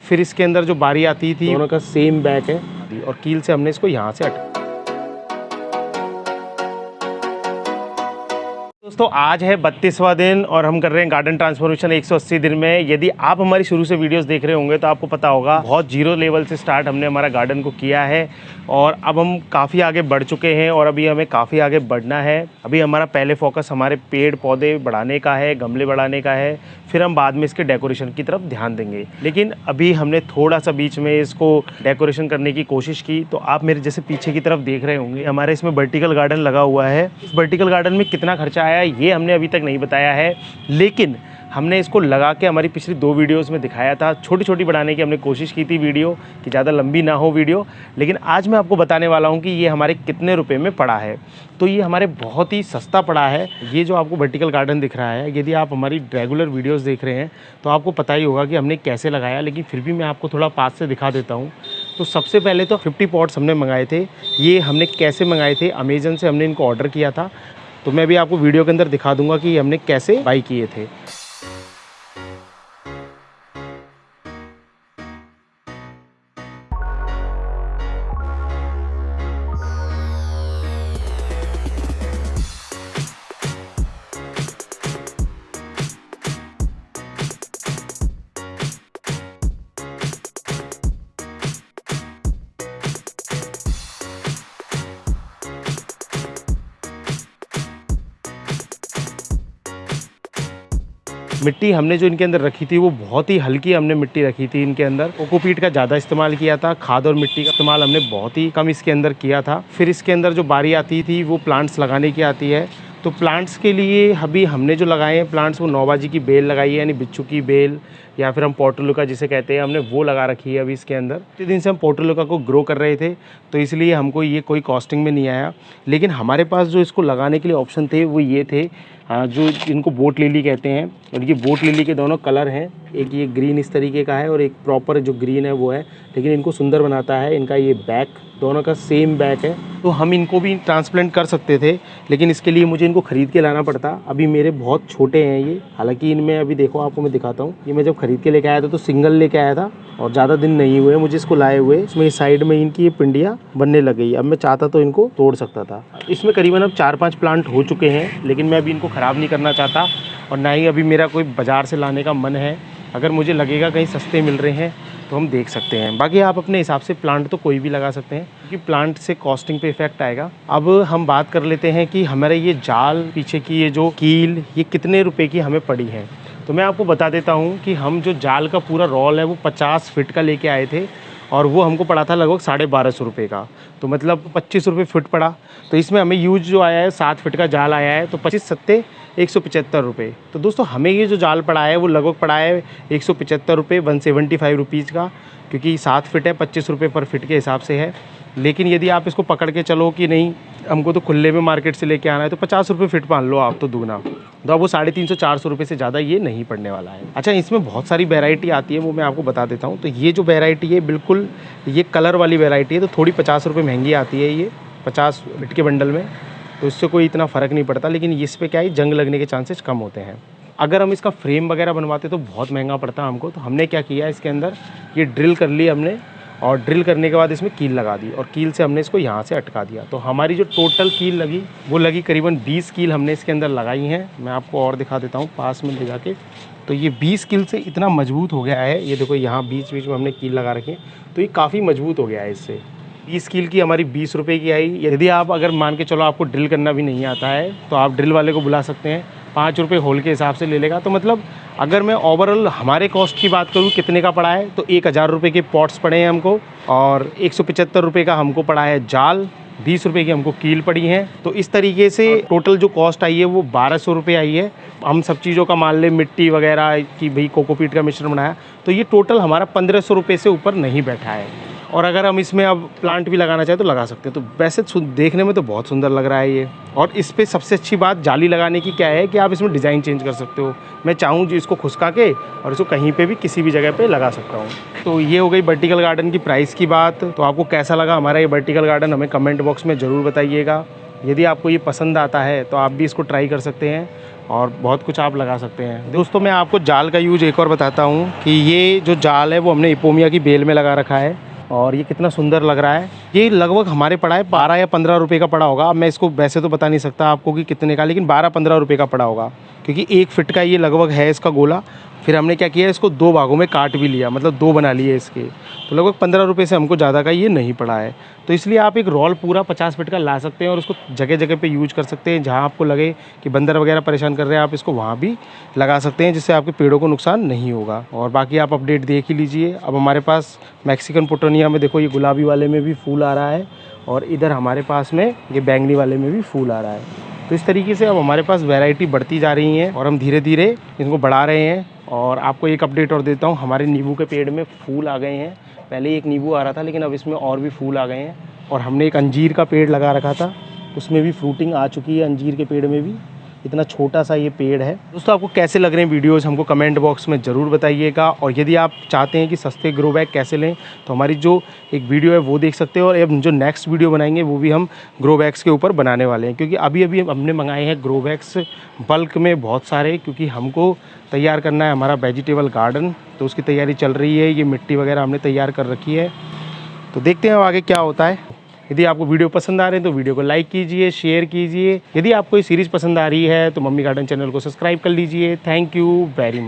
फिर इसके अंदर जो बारी आती थी दोनों का सेम बैक है और कील से हमने इसको यहाँ से हटा। दोस्तों आज है 32वां दिन और हम कर रहे हैं गार्डन ट्रांसफॉर्मेशन 180 दिन में। यदि आप हमारी शुरू से वीडियोस देख रहे होंगे तो आपको पता होगा बहुत जीरो लेवल से स्टार्ट हमने हमारा गार्डन को किया है और अब हम काफ़ी आगे बढ़ चुके हैं और अभी हमें काफ़ी आगे बढ़ना है। अभी हमारा पहले फोकस हमारे पेड़ पौधे बढ़ाने का है, गमले बढ़ाने का है, फिर हम बाद में इसके डेकोरेशन की तरफ ध्यान देंगे। लेकिन अभी हमने थोड़ा सा बीच में इसको डेकोरेशन करने की कोशिश की। तो आप मेरे जैसे पीछे की तरफ देख रहे होंगे हमारे इसमें वर्टिकल गार्डन लगा हुआ है। इस वर्टिकल गार्डन में कितना खर्चा आया ये हमने अभी तक नहीं बताया है, लेकिन हमने इसको लगा के हमारी पिछली 2 वीडियोस में दिखाया था। छोटी छोटी बनाने की हमने कोशिश की थी वीडियो कि ज़्यादा लंबी ना हो वीडियो, लेकिन आज मैं आपको बताने वाला हूँ कि ये हमारे कितने रुपए में पड़ा है। तो ये हमारे बहुत ही सस्ता पड़ा है। ये जो आपको वर्टिकल गार्डन दिख रहा है, यदि आप हमारी रेगुलर वीडियोस देख रहे हैं तो आपको पता ही होगा कि हमने कैसे लगाया, लेकिन फिर भी मैं आपको थोड़ा पास से दिखा देता हूँ। तो सबसे पहले तो 50 पॉट्स हमने मंगाए थे। ये हमने कैसे मंगाए थे, अमेज़न से हमने इनको ऑर्डर किया था। तो मैं भी आपको वीडियो के अंदर दिखा दूंगा कि हमने कैसे बाई किए थे। मिट्टी हमने जो इनके अंदर रखी थी वो बहुत ही हल्की हमने मिट्टी रखी थी। इनके अंदर कोकोपीट का ज़्यादा इस्तेमाल किया था, खाद और मिट्टी का इस्तेमाल हमने बहुत ही कम इसके अंदर किया था। फिर इसके अंदर जो बारी आती थी वो प्लांट्स लगाने की आती है। तो प्लांट्स के लिए अभी हमने जो लगाए हैं प्लांट्स, वो नौबाजी की बेल लगाई है, यानी बिच्छू की बेल या फिर हम पोर्टुलुका जिसे कहते हैं, हमने वो लगा रखी है अभी इसके अंदर। इतने दिन से हम पोर्टुलुका को ग्रो कर रहे थे तो इसलिए हमको ये कोई कॉस्टिंग में नहीं आया। लेकिन हमारे पास जो इसको लगाने के लिए ऑप्शन थे वो ये थे, जो इनको बोट लिली कहते हैं। और ये बोट लिली के दोनों कलर हैं, एक ये ग्रीन इस तरीके का है और एक प्रॉपर जो ग्रीन है वो है। लेकिन इनको सुंदर बनाता है इनका ये बैक, दोनों का सेम बैक है। तो हम इनको भी ट्रांसप्लांट कर सकते थे, लेकिन इसके लिए मुझे इनको ख़रीद के लाना पड़ता। अभी मेरे बहुत छोटे हैं ये, हालांकि इनमें अभी देखो आपको मैं दिखाता हूँ। ये मैं जब खरीद के लेके आया था तो सिंगल लेके आया था और ज़्यादा दिन नहीं हुए मुझे इसको लाए हुए। इसमें साइड में इनकी ये पिंडियाँ बनने लग गई। अब मैं चाहता तो इनको तोड़ सकता था। इसमें करीबन अब 4-5 प्लांट हो चुके हैं, लेकिन मैं अभी इनको ख़राब नहीं करना चाहता और ना ही अभी मेरा कोई बाज़ार से लाने का मन है। अगर मुझे लगेगा कहीं सस्ते मिल रहे हैं तो हम देख सकते हैं। बाकी आप अपने हिसाब से प्लांट तो कोई भी लगा सकते हैं, क्योंकि प्लांट से कॉस्टिंग पे इफेक्ट आएगा। अब हम बात कर लेते हैं कि हमारे ये जाल पीछे की ये जो कील ये कितने रुपए की हमें पड़ी है। तो मैं आपको बता देता हूँ कि हम जो जाल का पूरा रोल है वो 50 फीट का लेके आए थे और वो हमको पड़ा था लगभग 1250 रुपये का। तो मतलब 25 रुपये फुट पड़ा। तो इसमें हमें यूज जो आया है 7 फीट का जाल आया है, तो 25 सत्ते 175 रुपये। तो दोस्तों हमें ये जो जाल पड़ा है वो लगभग पड़ा है 175 रुपये, 175 रुपीज़ का, क्योंकि 7 फीट है, 25 रुपये पर फिट के हिसाब से है। लेकिन यदि आप इसको पकड़ के चलो कि नहीं हमको तो खुले में मार्केट से लेके आना है, तो 50 रुपये फिट मान लो आप, तो दुगना। तो अब वो 350-400 रुपये से ज़्यादा ये नहीं पड़ने वाला है। अच्छा, इसमें बहुत सारी वैरायटी आती है, वो मैं आपको बता देता हूँ। तो ये जो वैरायटी है बिल्कुल ये कलर वाली वैरायटी है, तो थोड़ी 50 रुपये महंगी आती है ये 50 फीट के बंडल में। तो इससे कोई इतना फ़र्क नहीं पड़ता, लेकिन इस पर क्या है जंग लगने के चांसेस कम होते हैं। अगर हम इसका फ्रेम वगैरह बनवाते तो बहुत महंगा पड़ता हमको। तो हमने क्या किया, इसके अंदर ये ड्रिल कर ली हमने और ड्रिल करने के बाद इसमें कील लगा दी और कील से हमने इसको यहाँ से अटका दिया। तो हमारी जो टोटल कील लगी वो लगी करीबन 20 कील हमने इसके अंदर लगाई हैं। मैं आपको और दिखा देता हूँ पास में ले जाके। तो ये 20 कील से इतना मजबूत हो गया है, ये देखो यहाँ बीच बीच में हमने कील लगा रखी है, तो ये काफ़ी मजबूत हो गया है। इससे 20 कील की हमारी 20 रुपये की आई। यदि आप अगर मान के चलो आपको ड्रिल करना भी नहीं आता है तो आप ड्रिल वाले को बुला सकते हैं, 5 रुपये होल के हिसाब से ले लेगा। तो मतलब अगर मैं ओवरऑल हमारे कॉस्ट की बात करूँ कितने का पड़ा है, तो 1000 रुपये के पॉट्स पड़े हैं हमको और 175 रुपये का हमको पड़ा है जाल, 20 रुपये की हमको कील पड़ी हैं। तो इस तरीके से टोटल जो कॉस्ट आई है वो 1200 रुपये आई है। हम सब चीज़ों का मान लें, मिट्टी वगैरह की भाई कोकोपीट का मिश्रण बनाया, तो ये टोटल हमारा 1500 रुपये से ऊपर नहीं बैठा है। और अगर हम इसमें अब प्लांट भी लगाना चाहें तो लगा सकते हैं। तो वैसे देखने में तो बहुत सुंदर लग रहा है ये। और इस पर सबसे अच्छी बात जाली लगाने की क्या है कि आप इसमें डिज़ाइन चेंज कर सकते हो। मैं चाहूँ जो इसको खुसका के और इसको कहीं पे भी किसी भी जगह पे लगा सकता हूँ। तो ये हो गई वर्टिकल गार्डन की प्राइस की बात। तो आपको कैसा लगा हमारा ये वर्टिकल गार्डन, हमें कमेंट बॉक्स में ज़रूर बताइएगा। यदि आपको ये पसंद आता है तो आप भी इसको ट्राई कर सकते हैं और बहुत कुछ आप लगा सकते हैं। दोस्तों मैं आपको जाल का यूज एक और बताता हूँ कि ये जो जाल है वो हमने इपोमिया की बेल में लगा रखा है और ये कितना सुंदर लग रहा है। ये लगभग हमारे पड़ा है 12 या 15 रुपये का पड़ा होगा। अब मैं इसको वैसे तो बता नहीं सकता आपको कि कितने का, लेकिन 12-15 रुपये का पड़ा होगा, क्योंकि 1 फीट का ये लगभग है इसका गोला। फिर हमने क्या किया, इसको 2 भागों में काट भी लिया, मतलब 2 बना लिए इसके, तो लगभग 15 रुपये से हमको ज़्यादा का ये नहीं पड़ा है। तो इसलिए आप एक रोल पूरा 50 फीट का ला सकते हैं और उसको जगह जगह पे यूज कर सकते हैं। जहाँ आपको लगे कि बंदर वगैरह परेशान कर रहे हैं, आप इसको वहाँ भी लगा सकते हैं, जिससे आपके पेड़ों को नुकसान नहीं होगा। और बाकी आप अपडेट देख ही लीजिए। अब हमारे पास मैक्सिकन पोटोनिया में देखो, ये गुलाबी वाले में भी फूल आ रहा है और इधर हमारे पास में ये बैंगनी वाले में भी फूल आ रहा है। तो इस तरीके से अब हमारे पास वैरायटी बढ़ती जा रही है और हम धीरे धीरे इनको बढ़ा रहे हैं। और आपको एक अपडेट और देता हूँ, हमारे नींबू के पेड़ में फूल आ गए हैं। पहले एक नींबू आ रहा था, लेकिन अब इसमें और भी फूल आ गए हैं। और हमने एक अंजीर का पेड़ लगा रखा था, उसमें भी फ्रूटिंग आ चुकी है। अंजीर के पेड़ में भी इतना छोटा सा ये पेड़ है। दोस्तों आपको कैसे लग रहे हैं वीडियोज़, हमको कमेंट बॉक्स में ज़रूर बताइएगा। और यदि आप चाहते हैं कि सस्ते ग्रो बैग कैसे लें, तो हमारी जो एक वीडियो है वो देख सकते हैं। और अब जो नेक्स्ट वीडियो बनाएंगे वो भी हम ग्रो बैग्स के ऊपर बनाने वाले हैं, क्योंकि अभी अभी हमने मंगाए हैं ग्रो बैग्स बल्क में बहुत सारे, क्योंकि हमको तैयार करना है हमारा वेजिटेबल गार्डन। तो उसकी तैयारी चल रही है, ये मिट्टी वगैरह हमने तैयार कर रखी है। तो देखते हैं अब आगे क्या होता है। यदि आपको वीडियो पसंद आ रहे हैं तो वीडियो को लाइक कीजिए, शेयर कीजिए। यदि आपको ये सीरीज़ पसंद आ रही है तो मम्मी गार्डन चैनल को सब्सक्राइब कर लीजिए। Thank you very much.